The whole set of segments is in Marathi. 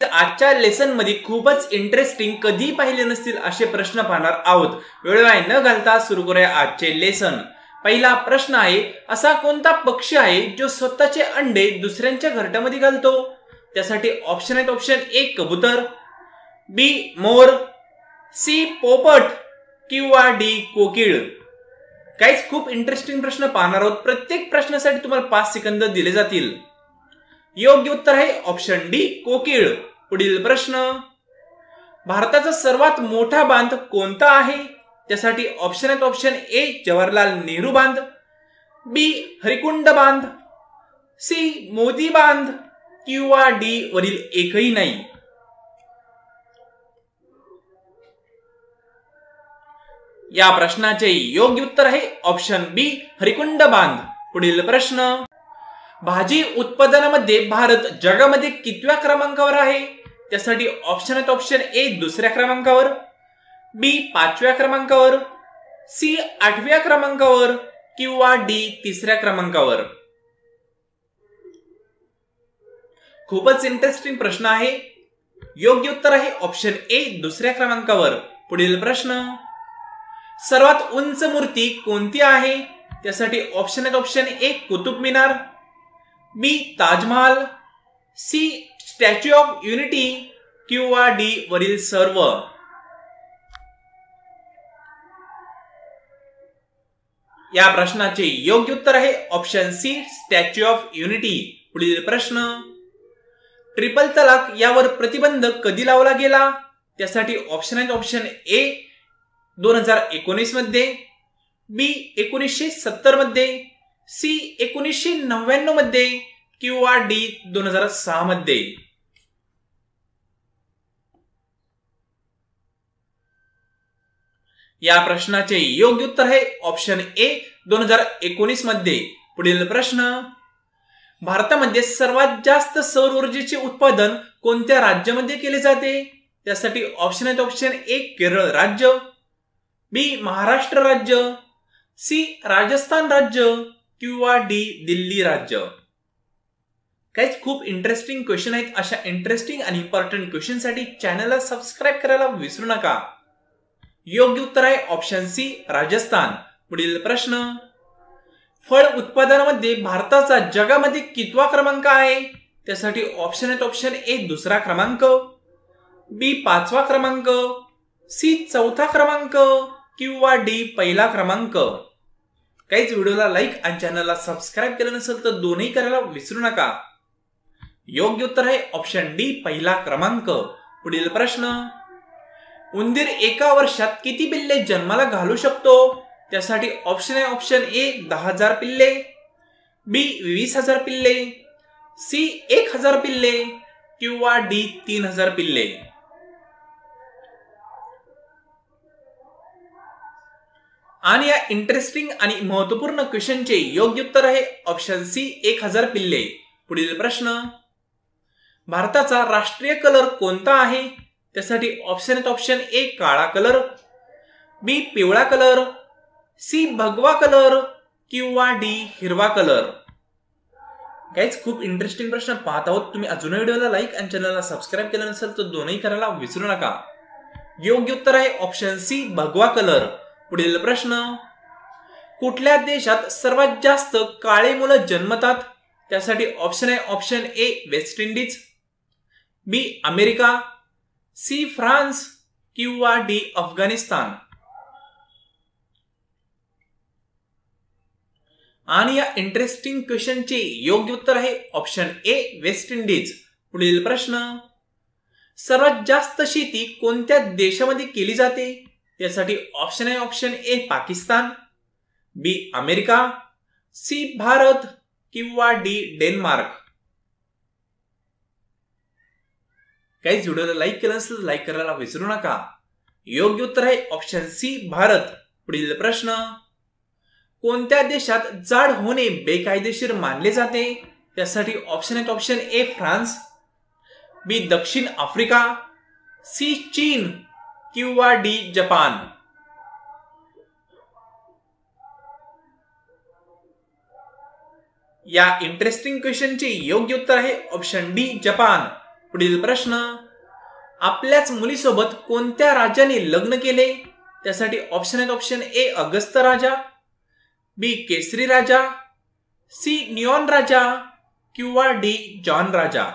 आजच्या लेसन मध्ये खूपच इंटरेस्टिंग कधी पाहिले नसतील असे प्रश्न पाहणार आहोत। वेळ वाया न घालता सुरू करूया आजचे लेसन। पहिला प्रश्न आहे, असा कोणता पक्षी आहे जो स्वतःचे अंडे दुसऱ्यांच्या घरट्यामध्ये घालतो? त्यासाठी ऑप्शन आहेत, ऑप्शन ए कबूतर, बी मोर, सी पोपट किंवा डी कोकिळ। काहीच खूप इंटरेस्टिंग प्रश्न पाहणार आहोत। प्रत्येक प्रश्नासाठी तुम्हाला 5 सेकंद दिले जातील। योग्य उत्तर आहे ऑप्शन डी कोकिळ। पुढील प्रश्न, भारताचा सर्वात मोठा बांध कोणता आहे? त्यासाठी ऑप्शन आहेत, ऑप्शन ए जवाहरलाल नेहरू बांध, बी हरिकुंड बांध, सी मोदी बांध किंवा डी वरील एकही नाही। या प्रश्नाचे योग्य उत्तर आहे ऑप्शन बी हरिकुंड बांध। पुढील प्रश्न, भाजी उत्पादनामध्ये भारत जगामध्ये कितव्या क्रमांकावर आहे? त्यासाठी ऑप्शन आहेत, ऑप्शन ए दुसऱ्या क्रमांकावर, बी 5व्या क्रमांकावर, सी 8व्या क्रमांकावर किंवा डी 3ऱ्या क्रमांकावर। खूपच इंटरेस्टिंग प्रश्न आहे। योग्य उत्तर आहे ऑप्शन ए दुसऱ्या क्रमांकावर। पुढील प्रश्न, सर्वात उंच मूर्ती कोणती आहे? त्यासाठी ऑप्शन आहेत, option A Qutub Minar, B Taj Mahal, C Statue of Unity किंवा डी वरील सर्व। या प्रश्नाचे योग्य उत्तर आहे option C Statue of Unity. पुढील प्रश्न, ट्रिपल तलाक यावर प्रतिबंध कधी लावला गेला? त्यासाठी ऑप्शन आहेत, ऑप्शन ए 2019 मध्ये, बी 1970 मध्ये, सी 1999 मध्ये किंवा डी 2006 मध्ये। या प्रश्नाचे योग्य उत्तर आहे ऑप्शन ए 2019 मध्ये। पुढील प्रश्न, भारतामध्ये सर्वात जास्त सौर ऊर्जेचे उत्पादन कोणत्या राज्यामध्ये केले जाते? त्यासाठी ऑप्शन आहेत, ऑप्शन ए केरळ राज्य, बी महाराष्ट्र राज्य, सी राजस्थान राज्य किंवा डी दिल्ली राज्य। काहीच खूप इंटरेस्टिंग क्वेश्चन आहेत। अशा इंटरेस्टिंग आणि इम्पॉर्टंट क्वेश्चन साठी चॅनलला सबस्क्राईब करायला विसरू नका। योग्य उत्तर आहे ऑप्शन सी राजस्थान। पुढील प्रश्न, फळ उत्पादनामध्ये भारताचा जगामध्ये कितवा क्रमांक आहे? त्यासाठी ऑप्शन आहेत, ऑप्शन ए दुसरा क्रमांक, बी 5वा क्रमांक, सी 4था क्रमांक किंवा डी पहिला क्रमांक। काहीच व्हिडिओला लाईक आणि चॅनलला सबस्क्राईब केलं नसेल तर दोन्ही करायला विसरू नका। योग्य उत्तर आहे ऑप्शन डी पहिला क्रमांक। पुढील प्रश्न, उंदीर एका वर्षात किती पिल्ले जन्माला घालू शकतो? त्यासाठी ऑप्शन आहे, ऑप्शन ए 10,000 पिल्ले, बी 20,000 पिल्ले, सी 1,000 पिल्ले किंवा डी 3,000 पिल्ले। आणि या इंटरेस्टिंग आणि महत्वपूर्ण क्वेश्चनचे योग्य उत्तर आहे ऑप्शन सी 1,000 पिल्ले। पुढील प्रश्न, भारताचा राष्ट्रीय कलर कोणता आहे? त्यासाठी ऑप्शन आहेत, ऑप्शन ए काळा कलर, बी पिवळा कलर, सी भगवा कलर किंवा डी हिरवा कलर। गाइस खूप इंटरेस्टिंग प्रश्न पाहत आहोत। तुम्ही अजून व्हिडिओला लाईक आणि चॅनलला सबस्क्राईब केलं नसेल तर दोन्ही करायला विसरू नका। योग्य उत्तर आहे ऑप्शन सी भगवा कलर। पुढील प्रश्न, कुठल्या देशात सर्वात जास्त काळे मुलं जन्मतात? त्यासाठी ऑप्शन आहे, option A West Indies, B America, C France किंवा डी अफगाणिस्तान। आणि या इंटरेस्टिंग क्वेश्चनचे योग्य उत्तर आहे ऑप्शन ए वेस्ट इंडिज। पुढील प्रश्न, सर्वात जास्त शेती कोणत्या देशामध्ये केली जाते? यासाठी ऑप्शन आहे, option A Pakistan, B America, C Bharat किंवा डी डेन्मार्क। काहीच व्हिडिओला लाईक केलं नसेल तर लाईक करायला विसरू नका। योग्य उत्तर आहे ऑप्शन सी भारत। पुढील प्रश्न, कोणत्या देशात जाड होणे बेकायदेशीर मानले जाते? त्यासाठी ऑप्शन आहेत, ऑप्शन ए फ्रान्स, बी दक्षिण आफ्रिका, सी चीन किंवा डी जपान। या इंटरेस्टिंग क्वेश्चनचे योग्य उत्तर आहे ऑप्शन डी जपान। पुढील प्रश्न, आपल्याच मुलीसोबत कोणत्या राजाने लग्न केले? त्यासाठी ऑप्शन आहेत. ऑप्शन ए अगस्त राजा, बी केसरी राजा, सी नियॉन राजा किंवा डी जॉन राजा.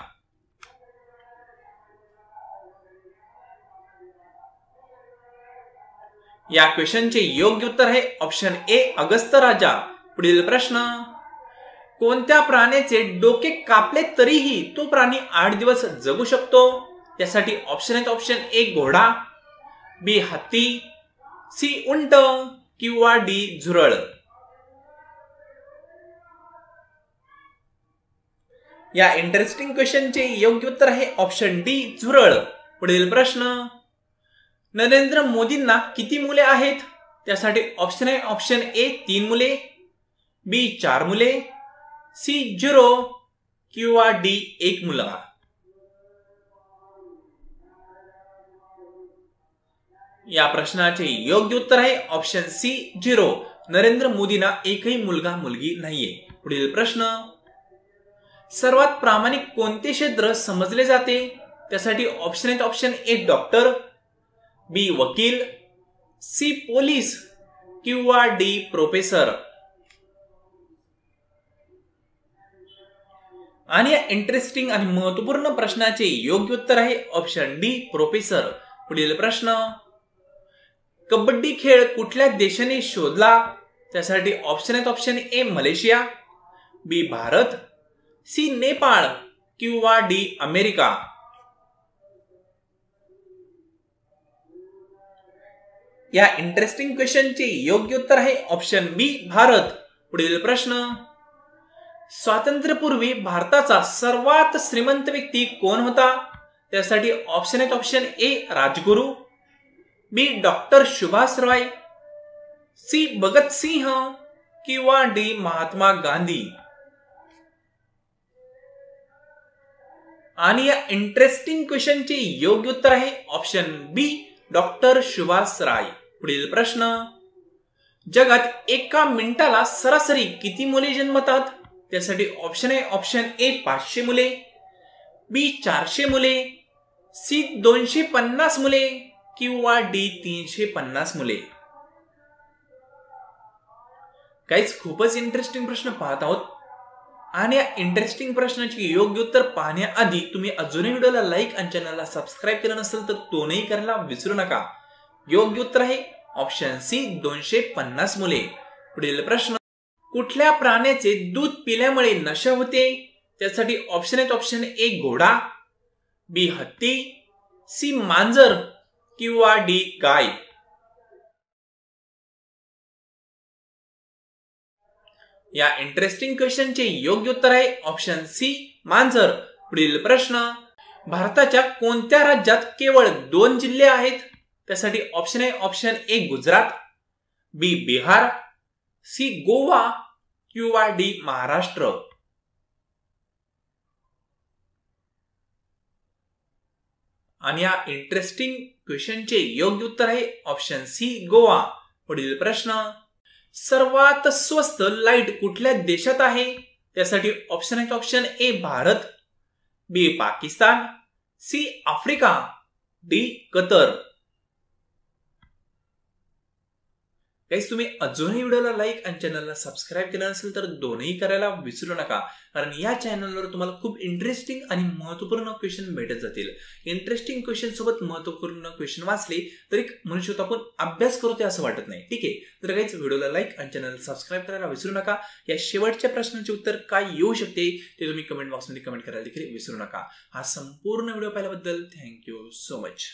या क्वेश्चनचे योग्य उत्तर आहे ऑप्शन ए अगस्त राजा. पुढील प्रश्न, कोणत्या प्राण्याचे डोके कापले तरीही तो प्राणी 8 दिवस जगू शकतो? यासाठी ऑप्शन आहेत. ऑप्शन ए घोडा, बी हत्ती, सी उंट किंवा डी झुरळ. या इंटरेस्टिंग क्वेश्चनचे योग्य उत्तर आहे ऑप्शन डी झुरळ. पुढील प्रश्न, नरेंद्र मोदींना किती मुले आहेत? त्यासाठी ऑप्शन आहे. ऑप्शन ए 3 मुले, बी 4 मुले, सी 0 किंवा डी 1 मुलगा. या प्रश्नाचे योग्य उत्तर आहे ऑप्शन सी 0. नरेंद्र मोदींना एकही मुलगा मुलगी नाहीये. पुढील प्रश्न, सर्वात प्रामाणिक कोणते क्षेत्र समजले जाते? त्यासाठी ऑप्शन आहेत. ऑप्शन ए डॉक्टर, बी वकील, सी पोलीस किंवा डी प्रोफेसर. आणि या इंटरेस्टिंग आणि महत्वपूर्ण प्रश्नाचे योग्य उत्तर आहे ऑप्शन डी प्रोफेसर. पुढील प्रश्न, कबड्डी खेळ कुठल्या देशाने शोधला? त्यासाठी ऑप्शन आहेत. Option A Malaysia, B Bharat, C Nepal किंवा डी अमेरिका. या इंटरेस्टिंग क्वेश्चनचे योग्य उत्तर आहे ऑप्शन बी भारत. पुढील प्रश्न, स्वातंत्र्यपूर्वी भारताचा सर्वात श्रीमंत व्यक्ती कोण होता? त्यासाठी ऑप्शन आहेत. Option A Rajguru, B doctor Subhash Roy, C Bhagat Singh किंवा डी महात्मा गांधी. आणि या इंटरेस्टिंग क्वेश्चनचे योग्य उत्तर आहे ऑप्शन बी डॉक्टर सुभाष राय. पुढील प्रश्न, जगात एका मिनिटाला सरासरी किती मुले जन्मतात? त्यासाठी ऑप्शन आहे. ऑप्शन ए 500 मुले, बी 400 मुले, सी 250 मुले किंवा डी 350 मुले. काहीच खूपच इंटरेस्टिंग प्रश्न पाहत आहोत. आणि या इंटरेस्टिंग प्रश्नाचे योग्य उत्तर पाहण्याआधी तुम्ही अजूनही व्हिडिओला लाईक आणि चॅनलला सबस्क्राईब केलं नसेल तर तो नाही करायला विसरू नका. योग्य उत्तर आहे ऑप्शन सी 250 मुले. पुढील प्रश्न, कुठल्या प्राण्याचे दूध पिल्यामुळे नशा होते? त्यासाठी ऑप्शन आहेत. ऑप्शन ए घोडा, बी हत्ती, सी मांजर किंवा डी गाय. या इंटरेस्टिंग क्वेश्चनचे योग्य उत्तर आहे ऑप्शन सी मांजर. पुढील प्रश्न, भारताच्या कोणत्या राज्यात केवळ 2 जिल्हे आहेत? त्यासाठी ऑप्शन आहे. Option A Gujarat, B Bihar, C Goa किंवा डी महाराष्ट्र. आणि या इंटरेस्टिंग क्वेश्चनचे योग्य उत्तर आहे ऑप्शन सी गोवा. पुढील प्रश्न, सर्वात स्वस्त लाईट कुठल्या देशात आहे? त्यासाठी ऑप्शन आहेत. Option A Bharat, B Pakistan, C Africa, D Qatar. Guys, तुम्ही अजूनही व्हिडिओला लाईक आणि चॅनलला सबस्क्राईब केलं नसेल तर दोन्ही करायला विसरू नका, कारण या चॅनलवर तुम्हाला खूप इंटरेस्टिंग आणि महत्त्वपूर्ण क्वेश्चन भेटत जातील. इंटरेस्टिंग क्वेश्चन सोबत महत्त्वपूर्ण क्वेश्चन वाचले तरी मनुष्य आपण अभ्यास करतोय असं वाटत नाही. ठीक आहे, तर गाइस व्हिडिओला लाईक आणि चॅनलला सबस्क्राईब करायला विसरू नका. या शेवटच्या प्रश्नाचे उत्तर काय येऊ शकते ते तुम्ही कमेंट बॉक्समध्ये कमेंट करायला देखील विसरू नका. हा संपूर्ण व्हिडिओ पाहिल्याबद्दल थँक्यू सो मच.